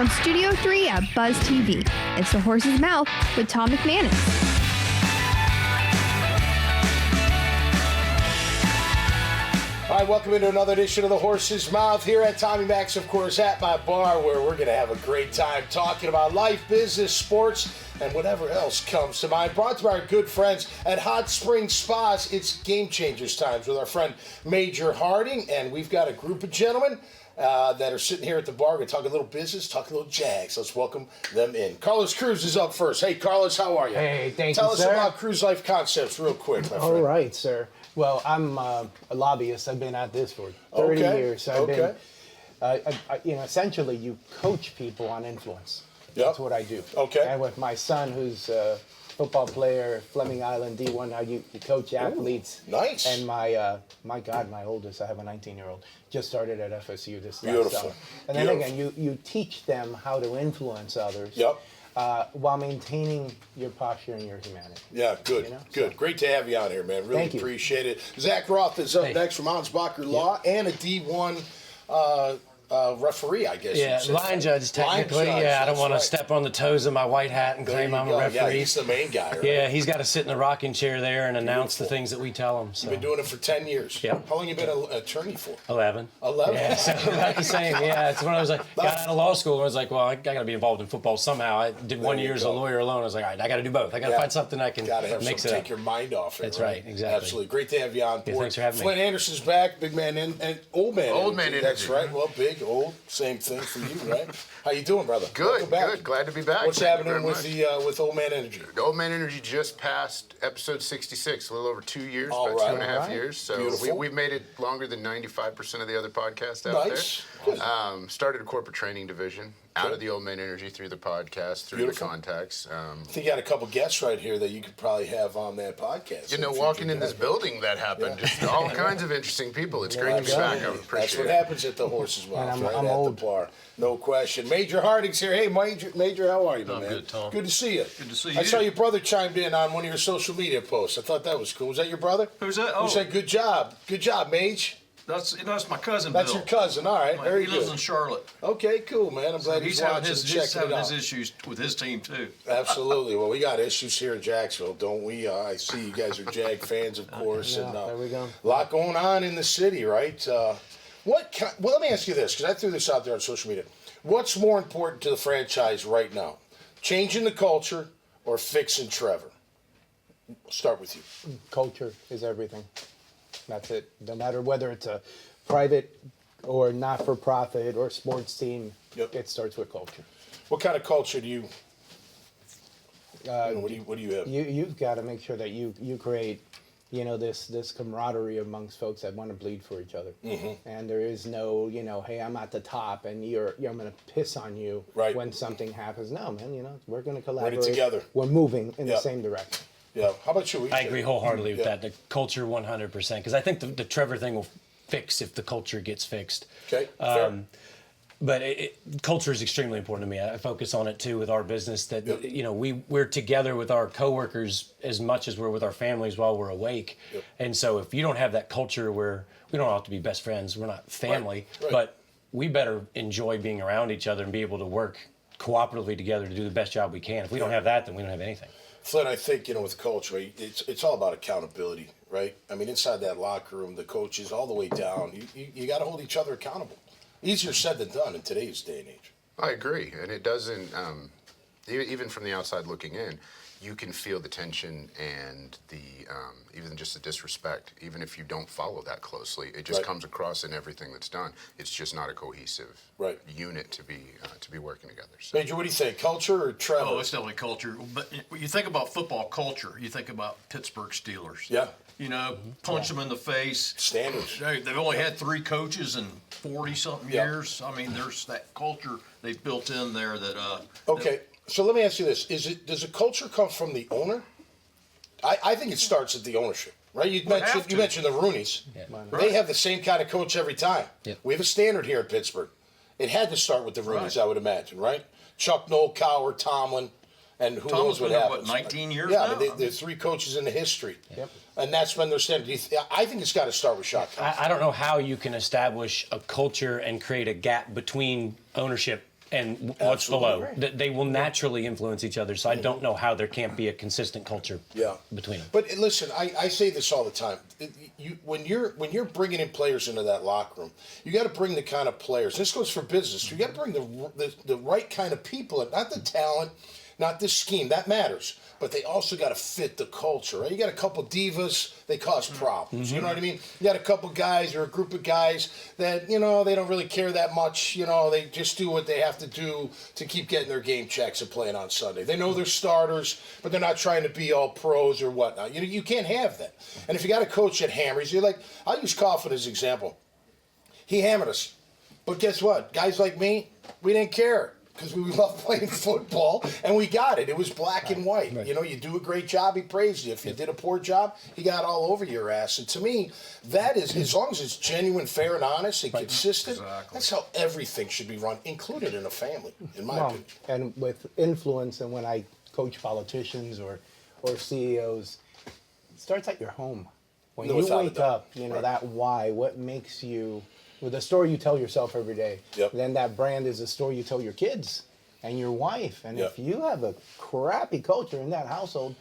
From Studio 3 at Buzz TV, it's The Horse's Mouth with Tom McManus. All right, welcome into another edition of The Horse's Mouth here at Tommy Mac's, of course, at my bar, where we're going to have a great time talking about life, business, sports, and whatever else comes to mind. Brought to our good friends at Hot Spring Spas. It's Game Changers times with our friend Major Harding, and we've got a group of gentlemen that are sitting here at the bar. We're going to talk a little business, talk a little Jags. Let's welcome them in. Carlos Cruz is up first. Hey, Carlos, how are you? Hey, thank you, Tell us sir. about Cruise Life Concepts real quick, my friend. All right, sir. Well, I'm a lobbyist. I've been at this for 30 years. I've been, essentially, you coach people on influence. Yep. That's what I do. Okay. And with my son, who's a football player, Fleming Island D1, how you coach athletes. Ooh, nice. And my oldest, I have a 19-year-old, just started at FSU this last Beautiful. summer. And then again, you teach them how to influence others. Yep. While maintaining your posture and your humanity. Yeah, good, You know, good. so. Great to have you on here, man. Really Thank you. appreciate it. Zach Roth is up next from Ansbacher Law and a D1 referee, I guess. Yeah, you'd say. line judge technically. Line judge, I don't that's want right. to step on the toes of my white hat and There claim you I'm go. a referee. Yeah, he's the main guy, right? Yeah, he's got to sit in the rocking chair there and announce Beautiful. the things that we tell him. So. You've been doing it for 10 years. Yeah. How long you been an attorney for? 11. 11? Yeah, so about the same. Yeah, it's when I was like, got out of law school and I was like, well, I got to be involved in football somehow. I did There 1 you year as a go. lawyer alone. I was like, all right, I got to do both. I got to find something I can Got to have mix something it to take up. your mind off it. That's right, exactly. Absolutely. Great to have you on board. thanks for having me. Flint Anderson's back, big man, and old man. Old man That's energy. right. Well, big, old, same thing for you, right? How you doing, brother? Good, Welcome back. good. Glad to be back. What's Thank you happening very with much. with Old Man Energy? The Old Man Energy just passed episode 66, a little over 2 years, All about right, 2.5 all right. years. So Beautiful. we've made it longer than 95% of the other podcasts out Nice. there. Good. Started a corporate training division out Good. of the Old Man Energy through the podcast, through Beautiful. the contacts. I think you got a couple guests right here that you could probably have on that podcast. Walking in this building that happened, just all kinds of interesting people. It's great to be back. I That's appreciate what it. happens at the Horse's Mouth, And right I'm at old. the bar. No question. Major Harding's here. Hey, Major, how are you, my I'm man? good, Tom. Good to see you. Good to see I you. saw your brother chimed in on one of your social media posts. I thought that was cool. Was that your brother? Who's that? Who Oh, said, good job, Mage? that's my cousin That's Bill. your cousin. All right, very He lives in good. Charlotte. Okay, cool, man. I'm glad He's he's watching and checking it out. his issues with his team too. Absolutely. Well, we got issues here in Jacksonville, don't we? I see you guys are Jag fans, of course. Yeah, and there we go. A lot going on in the city, right? Well, let me ask you this, because I threw this out there on social media. What's more important to the franchise right now? Changing the culture or fixing Trevor? We'll start with you. Culture is everything. That's it. No matter whether it's a private or not-for-profit or sports team, Yep. it starts with culture. What kind of culture do you? What do you have? You've got to make sure that you create, this camaraderie amongst folks that want to bleed for each other. Mm-hmm. And there is no, hey, I'm at the top and I'm going to piss on you Right. when something happens. No, man, we're going to collaborate. together. We're moving in Yeah. the same direction. Yeah. How about you? I agree wholeheartedly with Yeah. that. The culture 100%. Because I think the Trevor thing will fix if the culture gets fixed. Okay. Fair. But culture is extremely important to me. I focus on it too with our business. That Yep. we're together with our coworkers as much as we're with our families while we're awake. Yep. And so if you don't have that culture where we don't have to be best friends, we're not family, Right. but we better enjoy being around each other and be able to work cooperatively together to do the best job we can. If we don't have that, then we don't have anything. Flint, I think, with culture, it's all about accountability, right? I mean, inside that locker room, the coaches, all the way down, you got to hold each other accountable. Easier said than done in today's day and age. I agree, and it doesn't. Even from the outside looking in, you can feel the tension and the even just the disrespect. Even if you don't follow that closely, it just Right. comes across in everything that's done. It's just not a cohesive unit to be working together. So. Major, what do you think? Culture or Trevor? Oh, it's definitely culture. But when you think about football culture, you think about Pittsburgh Steelers. Yeah. Punch them in the face. Standards. They've only had 3 coaches in 40-something Yeah. years. I mean, there's that culture they've built in there that. Okay, so let me ask you this: does a culture come from the owner? I think it starts at the ownership, right? You mentioned the Rooneys. Yeah. They have the same kind of coach every time. Yep. We have a standard here in Pittsburgh. It had to start with the Rooneys, Right. I would imagine, right? Chuck Noll, Cowher, Tomlin, and who Tomlin's knows what been there, happens. 19 years yeah, now? but there's 3 coaches in the history. Yep. And that's been their standard. I think it's got to start with Shock. I don't know how you can establish a culture and create a gap between ownership and what's below. Right. They will naturally influence each other. So I don't know how there can't be a consistent culture between them. But listen, I say this all the time. When you're bringing in players into that locker room, you got to bring the kind of players. This goes for business. You got to bring the right kind of people in, not the talent, not the scheme. That matters. But they also got to fit the culture, right? You got a couple divas, they cause problems. You know what I mean? You got a couple guys or a group of guys that, they don't really care that much. They just do what they have to do to keep getting their game checks and playing on Sunday. They know they're starters, but they're not trying to be all pros or whatnot. You can't have that. And if you got a coach that hammers, I'll use Coughlin as an example. He hammered us. But guess what? Guys like me, we didn't care. Because we love playing football, and we got it. It was black and white. Right. You do a great job, he praised you. If you did a poor job, he got all over your ass. And to me, that is, as long as it's genuine, fair, and honest, and consistent, that's how everything should be run, included in a family, in my opinion. And with influence, and when I coach politicians or CEOs, it starts at your home. When you wake up, that why, what makes you... With the story you tell yourself every day, then that brand is a story you tell your kids and your wife. And if you have a crappy culture in that household,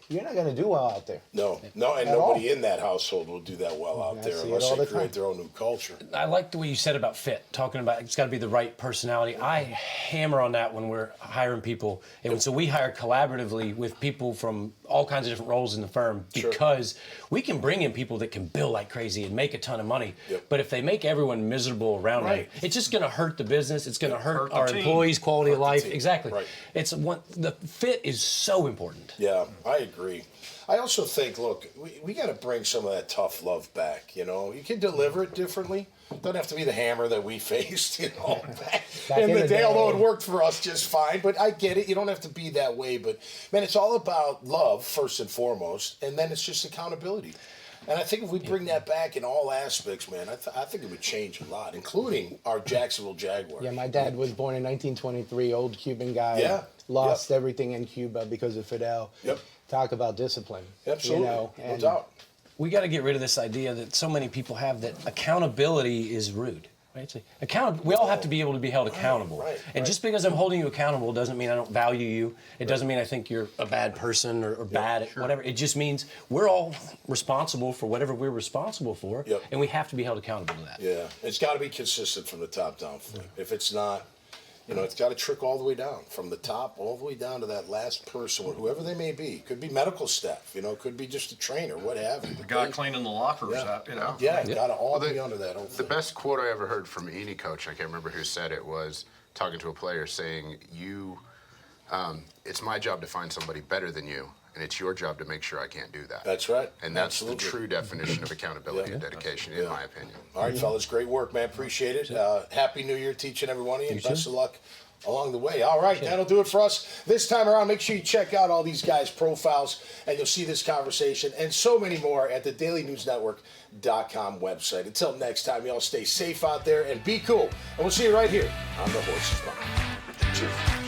you're not going to do well out there. No, and nobody in that household will do that well out there unless they create their own new culture. I like the way you said about fit, talking about it's got to be the right personality. I hammer on that when we're hiring people. And so we hire collaboratively with people from all kinds of different roles in the firm because we can bring in people that can bill like crazy and make a ton of money. But if they make everyone miserable around them, it's just going to hurt the business. It's going to hurt our employees' quality of life. Exactly. Right. The fit is so important. Yeah, I agree. I also think, look, we got to bring some of that tough love back. You can deliver it differently. Doesn't have to be the hammer that we faced, back in the day, although it worked for us just fine. But I get it. You don't have to be that way. But, man, it's all about love, first and foremost, and then it's just accountability. And I think if we bring that back in all aspects, man, I think it would change a lot, including our Jacksonville Jaguars. Yeah, my dad was born in 1923, old Cuban guy. Lost everything in Cuba because of Fidel. Talk about discipline. Absolutely, no doubt. We got to get rid of this idea that so many people have that accountability is rude. Right? We all have to be able to be held accountable. And just because I'm holding you accountable doesn't mean I don't value you. It doesn't mean I think you're a bad person or bad at whatever. It just means we're all responsible for whatever we're responsible for, and we have to be held accountable to that. Yeah, it's got to be consistent from the top down. If it's not, it's got to trickle all the way down, from the top all the way down to that last person, or whoever they may be. Could be medical staff, could be just a trainer, what have you. The guy cleaning the lockers, got to all be under that whole thing. The best quote I ever heard from any coach, I can't remember who said it, was talking to a player saying, it's my job to find somebody better than you, and it's your job to make sure I can't do that. That's right. And that's the true definition of accountability and dedication, in my opinion. All right, fellas, great work, man. Appreciate it. Happy New Year to each and every one of you, and best of luck along the way. All right, that'll do it for us this time around. Make sure you check out all these guys' profiles, and you'll see this conversation and so many more at the dailynewsnetwork.com website. Until next time, y'all stay safe out there and be cool. And we'll see you right here on the Horses Mouth. Cheers.